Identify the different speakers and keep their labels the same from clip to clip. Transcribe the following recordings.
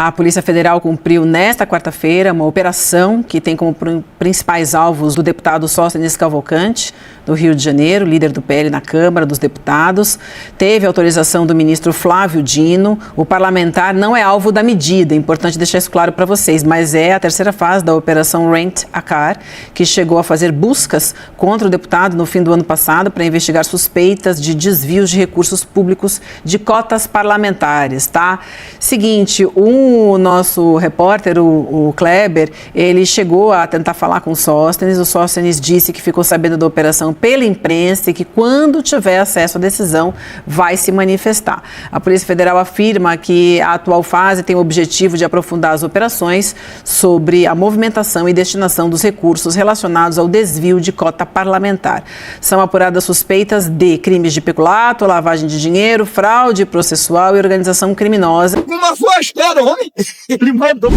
Speaker 1: A Polícia Federal cumpriu nesta quarta-feira uma operação que tem como principais alvos o deputado Sóstenes Cavalcante, do Rio de Janeiro, líder do PL na Câmara dos Deputados. Teve autorização do ministro Flávio Dino. O parlamentar não é alvo da medida, é importante deixar isso claro para vocês, mas é a terceira fase da Operação Rent a Car, que chegou a fazer buscas contra o deputado no fim do ano passado para investigar suspeitas de desvios de recursos públicos de cotas parlamentares, tá? Seguinte, o nosso repórter, o Kleber, ele chegou a tentar falar com o Sóstenes disse que ficou sabendo da operação pela imprensa e que quando tiver acesso à decisão vai se manifestar. A Polícia Federal afirma que a atual fase tem o objetivo de aprofundar as operações sobre a movimentação e destinação dos recursos relacionados ao desvio de cota parlamentar. São apuradas suspeitas de crimes de peculato, lavagem de dinheiro, fraude processual e organização criminosa.
Speaker 2: Uma flasqueira, homem! Ele mandou.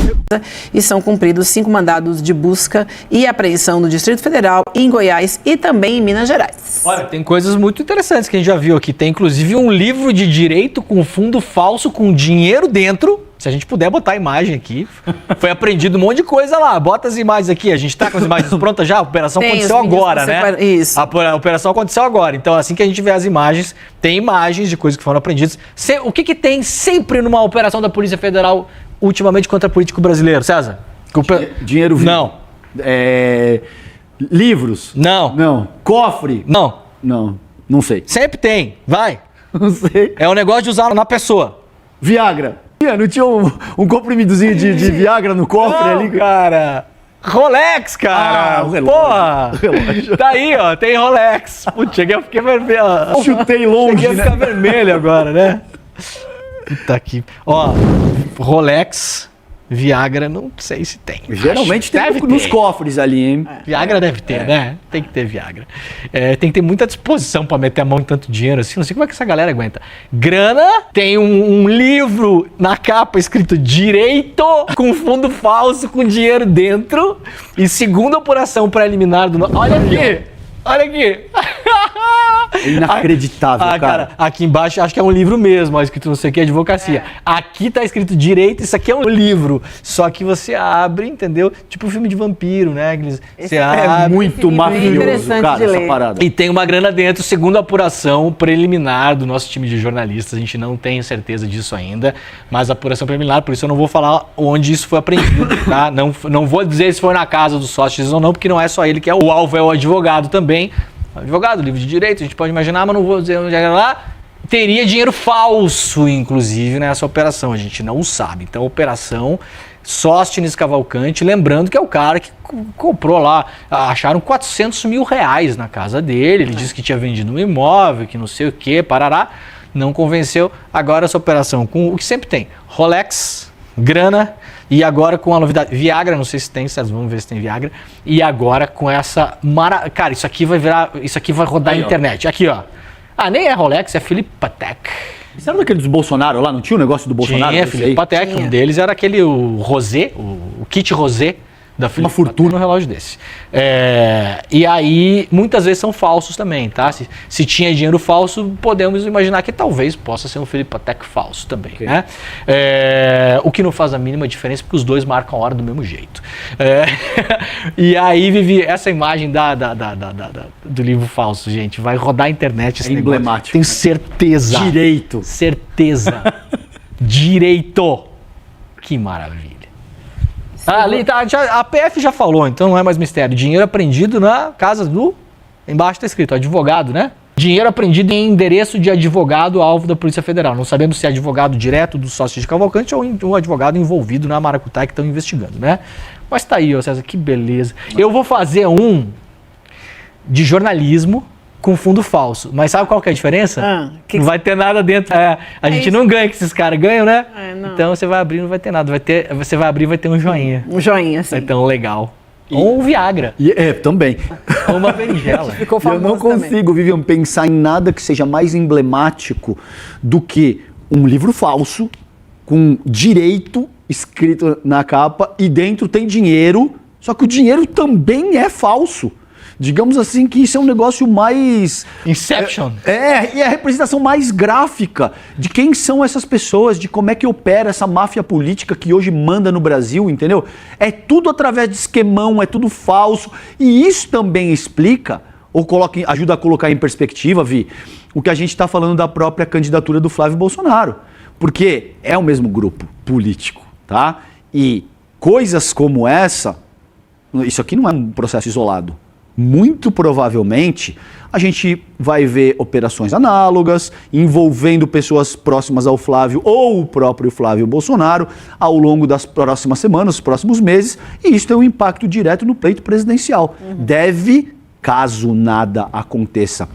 Speaker 1: E são cumpridos 5 mandados de busca e apreensão no Distrito Federal, em Goiás e também em Minas Gerais.
Speaker 3: Olha, tem coisas muito interessantes que a gente já viu aqui. Tem inclusive um livro de direito com fundo falso com dinheiro dentro. Se a gente puder botar a imagem aqui. Foi apreendido um monte de coisa lá. Bota as imagens aqui. A gente tá com as imagens prontas já. A operação aconteceu agora, né?
Speaker 1: Isso.
Speaker 3: A operação aconteceu agora. Então, assim que a gente vê as imagens, tem imagens de coisas que foram apreendidas. O que tem sempre numa operação da Polícia Federal ultimamente contra político brasileiro, César?
Speaker 4: Dinheiro vivo.
Speaker 3: Não.
Speaker 4: Livros?
Speaker 3: Não.
Speaker 4: Não. Cofre?
Speaker 3: Não.
Speaker 4: Não. Não sei.
Speaker 3: Sempre tem. Vai.
Speaker 4: Não sei.
Speaker 3: É um negócio de usar na pessoa.
Speaker 4: Viagra. Não tinha um comprimidozinho de Viagra no cofre ali?
Speaker 3: Cara. Rolex, cara.
Speaker 4: O relógio.
Speaker 3: Porra.
Speaker 4: O relógio.
Speaker 3: Tá aí, ó. Tem Rolex. Putz, cheguei a ficar vermelho.
Speaker 4: Chutei longe,
Speaker 3: Cheguei a ficar
Speaker 4: né?
Speaker 3: vermelho agora, né? Puta que... Ó, Rolex, Viagra, não sei se tem.
Speaker 4: Geralmente tem
Speaker 3: Deve
Speaker 4: nos
Speaker 3: ter.
Speaker 4: cofres ali, hein?
Speaker 3: Viagra deve ter, né? Tem que ter Viagra. Tem que ter muita disposição pra meter a mão em tanto dinheiro assim. Não sei como é que essa galera aguenta. Grana, tem um livro na capa escrito Direito, com fundo falso, com dinheiro dentro. E segunda apuração preliminar do... Olha aqui! Olha aqui!
Speaker 4: Inacreditável, cara.
Speaker 3: Aqui embaixo acho que é um livro mesmo, ó, escrito não sei o que, advocacia. Aqui tá escrito direito, isso aqui é um livro. Só que você abre, entendeu? Tipo um filme de vampiro, né? Você
Speaker 4: É
Speaker 3: abre.
Speaker 4: muito mafioso, cara, essa parada.
Speaker 3: E tem uma grana dentro, segundo a apuração preliminar do nosso time de jornalistas. A gente não tem certeza disso ainda, mas a apuração preliminar, por isso eu não vou falar onde isso foi apreendido, tá? Não vou dizer se foi na casa dos sócios ou não, porque não é só ele que é o alvo, é o advogado também. Advogado, livro de direito, a gente pode imaginar, mas não vou dizer onde é lá. Teria dinheiro falso, inclusive, nessa operação. A gente não sabe. Então, operação Sóstenes Cavalcante, lembrando que é o cara que comprou lá, acharam 400 mil reais na casa dele. Ele disse que tinha vendido um imóvel, que não sei o que, parará. Não convenceu. Agora essa operação com o que sempre tem: Rolex, grana. E agora com a novidade, Viagra, não sei se tem, vocês vão ver se tem Viagra. E agora com essa cara, isso aqui vai rodar
Speaker 4: aí,
Speaker 3: na internet. Aqui, ó. Nem é Rolex, é Philippe Patek.
Speaker 4: Isso era daquele dos Bolsonaro lá? Não tinha o negócio do Bolsonaro?
Speaker 3: Tinha, Philippe Patek. Um deles era aquele, o Rosé, o kit Rosé da Philippe.
Speaker 4: Uma fortuna
Speaker 3: no relógio desse. E aí, muitas vezes são falsos também, tá? Se tinha dinheiro falso, podemos imaginar que talvez possa ser um Philippe Patek falso também,
Speaker 4: okay,
Speaker 3: né? O que não faz a mínima diferença, porque os dois marcam a hora do mesmo jeito. E aí, Vivi, essa imagem do livro falso, gente, vai rodar a internet. Esse
Speaker 4: emblemático.
Speaker 3: Tenho certeza.
Speaker 4: Direito.
Speaker 3: Certeza. Direito. Que maravilha. Ali tá, a PF já falou, então não é mais mistério. Dinheiro apreendido na casa do... Embaixo está escrito, advogado, né? Dinheiro apreendido em endereço de advogado alvo da Polícia Federal. Não sabemos se é advogado direto do sócio de Cavalcante ou um advogado envolvido na maracutaia que estão investigando, né? Mas tá aí, ó, César, que beleza. Eu vou fazer um de jornalismo com fundo falso. Mas sabe qual que é a diferença? Não vai ter nada dentro. A gente não ganha, que esses caras ganham, né? Então você vai abrir e não vai ter nada. Você vai abrir e vai ter um joinha.
Speaker 1: Um joinha, sim.
Speaker 3: Vai ter um legal. Ou um Viagra.
Speaker 4: Também.
Speaker 3: Ou uma berinjela.
Speaker 1: Ficou famoso.
Speaker 4: Eu não consigo, Vivian, pensar em nada que seja mais emblemático do que um livro falso com direito escrito na capa e dentro tem dinheiro, só que o dinheiro também é falso. Digamos assim que isso é um negócio mais...
Speaker 3: Inception.
Speaker 4: E é a representação mais gráfica de quem são essas pessoas, de como é que opera essa máfia política que hoje manda no Brasil, entendeu? É tudo através de esquemão, é tudo falso. E isso também explica, ou ajuda a colocar em perspectiva, Vi, o que a gente está falando da própria candidatura do Flávio Bolsonaro. Porque é o mesmo grupo político, tá? E coisas como essa, isso aqui não é um processo isolado. Muito provavelmente a gente vai ver operações análogas envolvendo pessoas próximas ao Flávio ou o próprio Flávio Bolsonaro ao longo das próximas semanas, os próximos meses, e isso tem um impacto direto no pleito presidencial. Deve, caso nada aconteça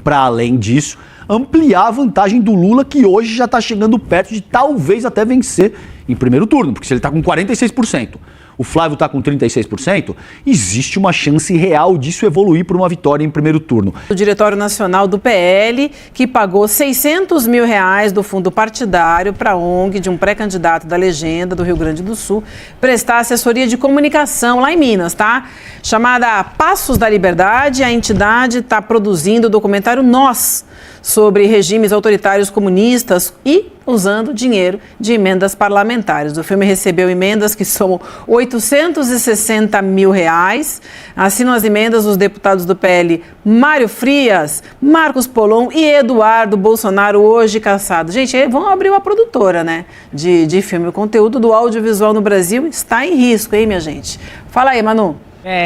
Speaker 4: para além disso, ampliar a vantagem do Lula, que hoje já está chegando perto de talvez até vencer em primeiro turno, porque se ele está com 46%, o Flávio está com 36%, existe uma chance real disso evoluir para uma vitória em primeiro turno.
Speaker 1: O Diretório Nacional do PL, que pagou R$600 mil do fundo partidário para a ONG de um pré-candidato da Legenda do Rio Grande do Sul prestar assessoria de comunicação lá em Minas, tá? Chamada Passos da Liberdade, a entidade está produzindo o documentário Nós, sobre regimes autoritários comunistas e usando dinheiro de emendas parlamentares. O filme recebeu emendas que somam R$860 mil. Assinam as emendas os deputados do PL Mário Frias, Marcos Polon e Eduardo Bolsonaro, hoje caçado. Gente, vão abrir uma produtora, né, de filme. O conteúdo do audiovisual no Brasil está em risco, hein, minha gente? Fala aí, Manu.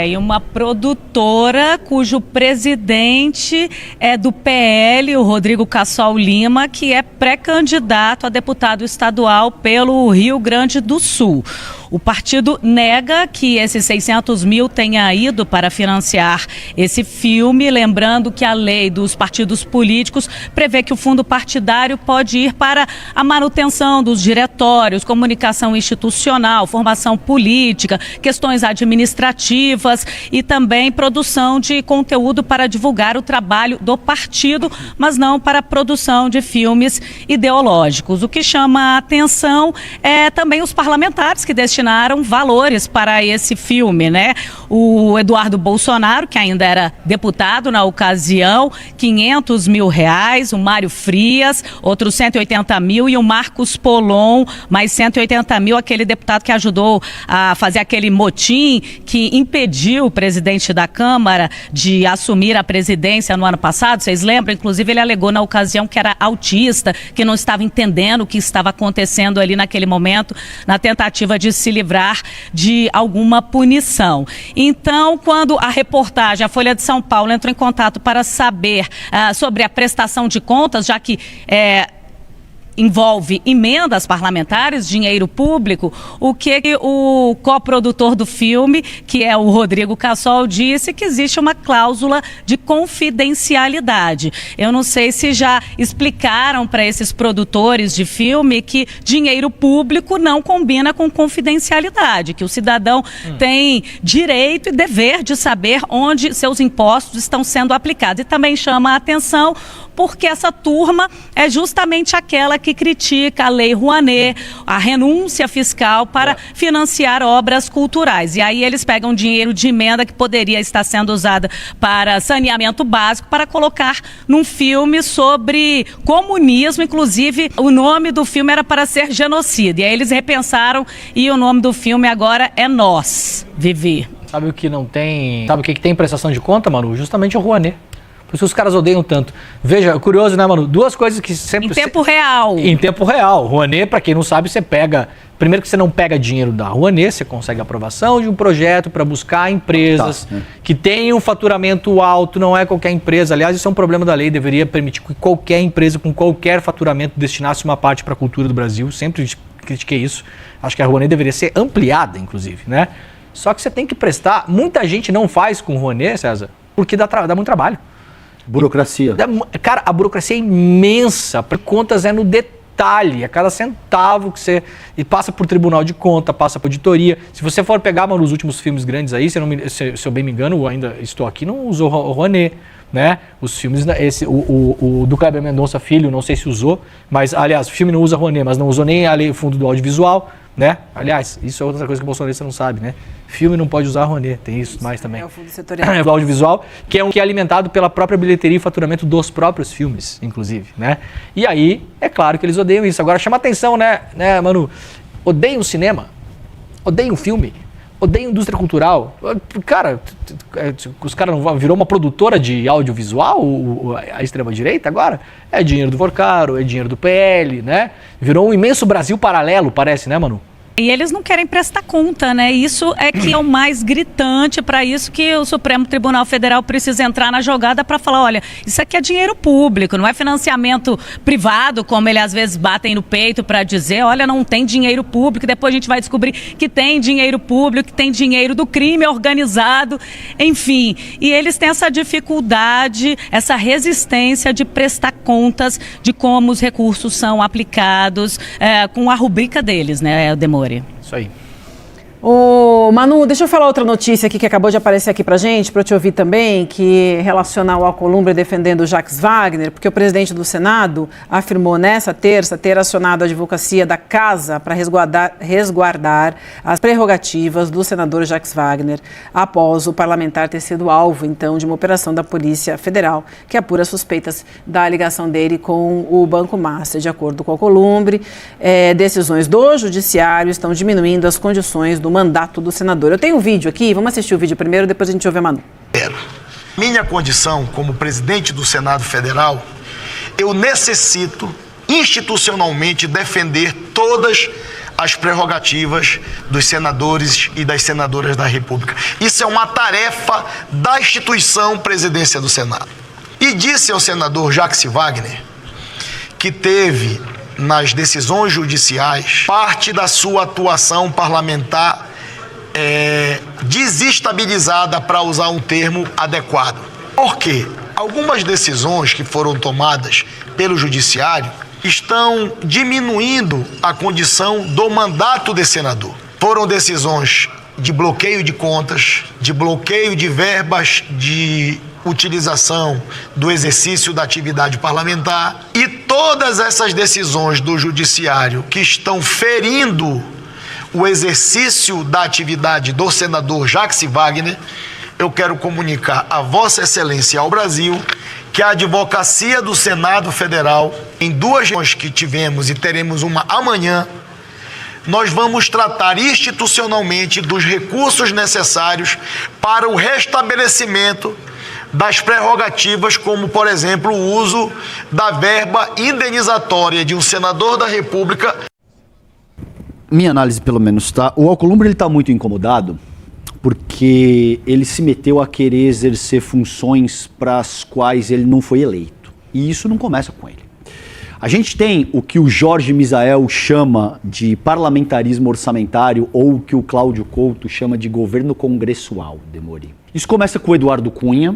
Speaker 5: E uma produtora cujo presidente é do PL, o Rodrigo Cassol Lima, que é pré-candidato a deputado estadual pelo Rio Grande do Sul. O partido nega que esses 600 mil tenha ido para financiar esse filme, lembrando que a lei dos partidos políticos prevê que o fundo partidário pode ir para a manutenção dos diretórios, comunicação institucional, formação política, questões administrativas e também produção de conteúdo para divulgar o trabalho do partido, mas não para a produção de filmes ideológicos. O que chama a atenção é também os parlamentares que destinaram valores para esse filme, né? O Eduardo Bolsonaro, que ainda era deputado na ocasião, R$500 mil, o Mário Frias, outros 180 mil, e o Marcos Polon, mais 180 mil, aquele deputado que ajudou a fazer aquele motim que impediu o presidente da Câmara de assumir a presidência no ano passado. Vocês lembram? Inclusive, ele alegou na ocasião que era autista, que não estava entendendo o que estava acontecendo ali naquele momento, na tentativa de se livrar de alguma punição. Então, quando a reportagem, a Folha de São Paulo, entrou em contato para saber sobre a prestação de contas, já que envolve emendas parlamentares, dinheiro público, o que o coprodutor do filme, que é o Rodrigo Cassol, disse que existe uma cláusula de confidencialidade. Eu não sei se já explicaram para esses produtores de filme que dinheiro público não combina com confidencialidade, que o cidadão tem direito e dever de saber onde seus impostos estão sendo aplicados. E também chama a atenção porque essa turma é justamente aquela que critica a Lei Rouanet, a renúncia fiscal para financiar obras culturais. E aí eles pegam dinheiro de emenda que poderia estar sendo usada para saneamento básico para colocar num filme sobre comunismo. Inclusive, o nome do filme era para ser Genocida. E aí eles repensaram e o nome do filme agora é Nós, Vivi.
Speaker 3: Sabe o que não tem... Sabe o que tem prestação de conta, Manu? Justamente o Rouanet. Por isso os caras odeiam tanto. Veja, curioso, né, Manu? Duas coisas que sempre...
Speaker 5: Em tempo real.
Speaker 3: Em tempo real. Rouanet, pra quem não sabe, você pega... Primeiro que você não pega dinheiro da Rouanet, você consegue aprovação de um projeto para buscar empresas que tenham um faturamento alto, não é qualquer empresa. Aliás, isso é um problema da lei, deveria permitir que qualquer empresa com qualquer faturamento destinasse uma parte para a cultura do Brasil. Sempre critiquei isso. Acho que a Rouanet deveria ser ampliada, inclusive, né? Só que você tem que prestar... Muita gente não faz com Rouanet, César, porque dá muito trabalho.
Speaker 4: Burocracia.
Speaker 3: Cara, a burocracia é imensa. Contas é no detalhe. A cada centavo que você... E passa por tribunal de conta, passa por auditoria. Se você for pegar, mano, os últimos filmes grandes aí, se eu bem me engano, ainda estou aqui, não usou o Rouanet, né? Os filmes... O do Kleber Mendonça Filho, não sei se usou, mas, aliás, o filme não usa Rouanet, mas não usou nem a lei fundo do audiovisual, né? Aliás, isso é outra coisa que o bolsonarista não sabe, né? Filme não pode usar Rouanet, tem isso mais também.
Speaker 1: É o fundo setorial.
Speaker 3: É o audiovisual, que é alimentado pela própria bilheteria e faturamento dos próprios filmes, inclusive, né? E aí, é claro que eles odeiam isso. Agora, chama atenção, né, Manu? Odeiam o cinema, odeiam o filme, odeiam a indústria cultural. Cara, os caras não virou uma produtora de audiovisual, a extrema-direita agora? É dinheiro do Vorcaro, é dinheiro do PL, né? Virou um imenso Brasil paralelo, parece, né, Manu?
Speaker 5: E eles não querem prestar conta, né? Isso é que é o mais gritante, para isso que o Supremo Tribunal Federal precisa entrar na jogada para falar, olha, isso aqui é dinheiro público, não é financiamento privado, como eles às vezes batem no peito para dizer, olha, não tem dinheiro público, depois a gente vai descobrir que tem dinheiro público, que tem dinheiro do crime organizado, enfim. E eles têm essa dificuldade, essa resistência de prestar contas de como os recursos são aplicados, com a rubrica deles, né, Demore?
Speaker 3: Isso aí.
Speaker 1: Ô, Manu, deixa eu falar outra notícia aqui que acabou de aparecer aqui pra gente, para eu te ouvir também, que relaciona ao Alcolumbre defendendo o Jacques Wagner, porque o presidente do Senado afirmou nessa terça ter acionado a advocacia da Casa para resguardar as prerrogativas do senador Jacques Wagner após o parlamentar ter sido alvo, então, de uma operação da Polícia Federal que apura suspeitas da ligação dele com o Banco Master. De acordo com o Alcolumbre, decisões do Judiciário estão diminuindo as condições do mandato do senador. Eu tenho um vídeo aqui, vamos assistir o vídeo primeiro, depois a gente ouve a Manu.
Speaker 6: Minha condição como presidente do Senado Federal, eu necessito institucionalmente defender todas as prerrogativas dos senadores e das senadoras da República. Isso é uma tarefa da instituição Presidência do Senado. E disse ao senador Jacques Wagner que teve nas decisões judiciais parte da sua atuação parlamentar desestabilizada, para usar um termo adequado. Por quê? Algumas decisões que foram tomadas pelo Judiciário estão diminuindo a condição do mandato de senador. Foram decisões de bloqueio de contas, de bloqueio de verbas de utilização do exercício da atividade parlamentar, e todas essas decisões do Judiciário que estão ferindo o exercício da atividade do senador Jacques Wagner, eu quero comunicar a Vossa Excelência e ao Brasil que a advocacia do Senado Federal, em duas reuniões que tivemos e teremos uma amanhã, nós vamos tratar institucionalmente dos recursos necessários para o restabelecimento das prerrogativas, como, por exemplo, o uso da verba indenizatória de um senador da República.
Speaker 4: Minha análise, pelo menos, tá? O Alcolumbre, ele tá muito incomodado porque ele se meteu a querer exercer funções para as quais ele não foi eleito. E isso não começa com ele. A gente tem o que o Jorge Misael chama de parlamentarismo orçamentário, ou o que o Cláudio Couto chama de governo congressual, Demori. Isso começa com o Eduardo Cunha,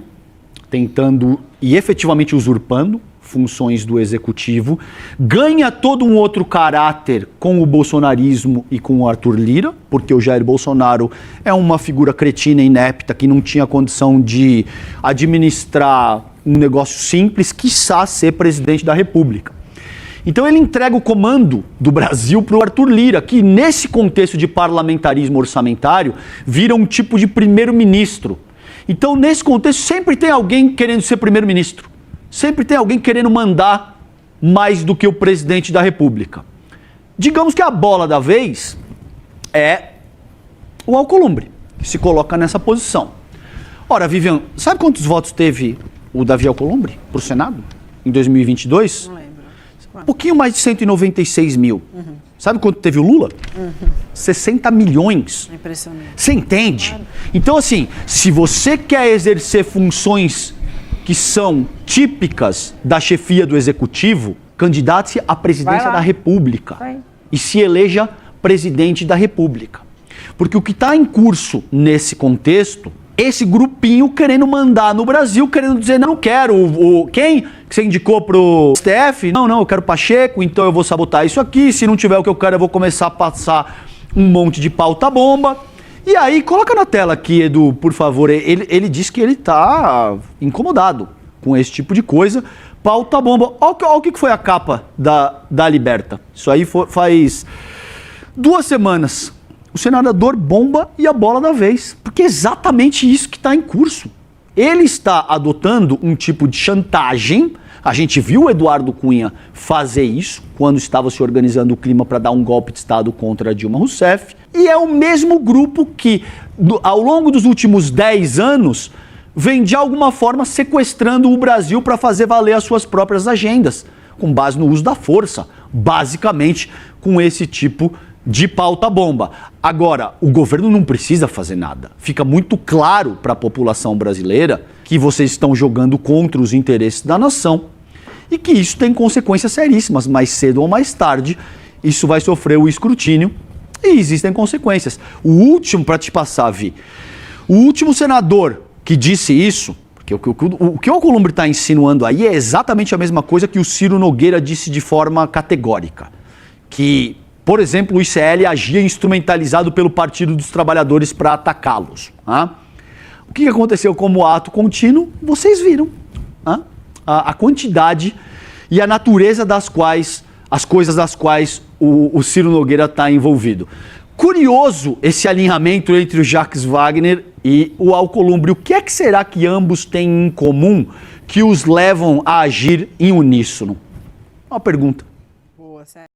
Speaker 4: tentando e efetivamente usurpando funções do executivo, ganha todo um outro caráter com o bolsonarismo e com o Arthur Lira, porque o Jair Bolsonaro é uma figura cretina e inepta que não tinha condição de administrar um negócio simples, quiçá ser presidente da República. Então ele entrega o comando do Brasil para o Arthur Lira, que nesse contexto de parlamentarismo orçamentário vira um tipo de primeiro-ministro. Então nesse contexto sempre tem alguém querendo ser primeiro-ministro. Sempre tem alguém querendo mandar mais do que o presidente da República. Digamos que a bola da vez é o Alcolumbre, que se coloca nessa posição. Ora, Vivian, sabe quantos votos teve o Davi Alcolumbre para o Senado em 2022?
Speaker 1: Não lembro.
Speaker 4: Um pouquinho mais de 196 mil.
Speaker 1: Uhum.
Speaker 4: Sabe quanto teve o Lula? 60 milhões.
Speaker 1: Impressionante.
Speaker 4: Você entende?
Speaker 1: Claro.
Speaker 4: Então, assim, se você quer exercer funções que são típicas da chefia do executivo, candidate-se à presidência da República.
Speaker 1: Vai.
Speaker 4: E se eleja presidente da República. Porque o que está em curso nesse contexto, esse grupinho querendo mandar no Brasil, querendo dizer, não quero quem que você indicou pro STF? Não, eu quero Pacheco, então eu vou sabotar isso aqui, se não tiver o que eu quero, eu vou começar a passar um monte de pauta-bomba. E aí, coloca na tela aqui, Edu, por favor, ele diz que ele tá incomodado com esse tipo de coisa. Pauta-bomba. Olha o que foi a capa da Liberta. Isso aí faz 2 semanas, o senador bomba e a bola da vez, porque é exatamente isso que está em curso. Ele está adotando um tipo de chantagem. A gente viu o Eduardo Cunha fazer isso quando estava se organizando o clima para dar um golpe de Estado contra Dilma Rousseff. E é o mesmo grupo que, ao longo dos últimos 10 anos, vem de alguma forma sequestrando o Brasil para fazer valer as suas próprias agendas, com base no uso da força, basicamente com esse tipo de pauta-bomba. Agora, o governo não precisa fazer nada. Fica muito claro para a população brasileira que vocês estão jogando contra os interesses da nação e que isso tem consequências seríssimas. Mais cedo ou mais tarde, isso vai sofrer o escrutínio e existem consequências. O último, para te passar, Vi, o último senador que disse isso, porque o que o Alcolumbre está insinuando aí é exatamente a mesma coisa que o Ciro Nogueira disse de forma categórica, que, por exemplo, o ICL agia instrumentalizado pelo Partido dos Trabalhadores para atacá-los. O que aconteceu como ato contínuo? Vocês viram a quantidade e a natureza das quais, as coisas das quais o Ciro Nogueira está envolvido. Curioso esse alinhamento entre o Jacques Wagner e o Alcolumbre. O que é que será que ambos têm em comum que os levam a agir em uníssono? Uma pergunta.
Speaker 1: Boa, sério.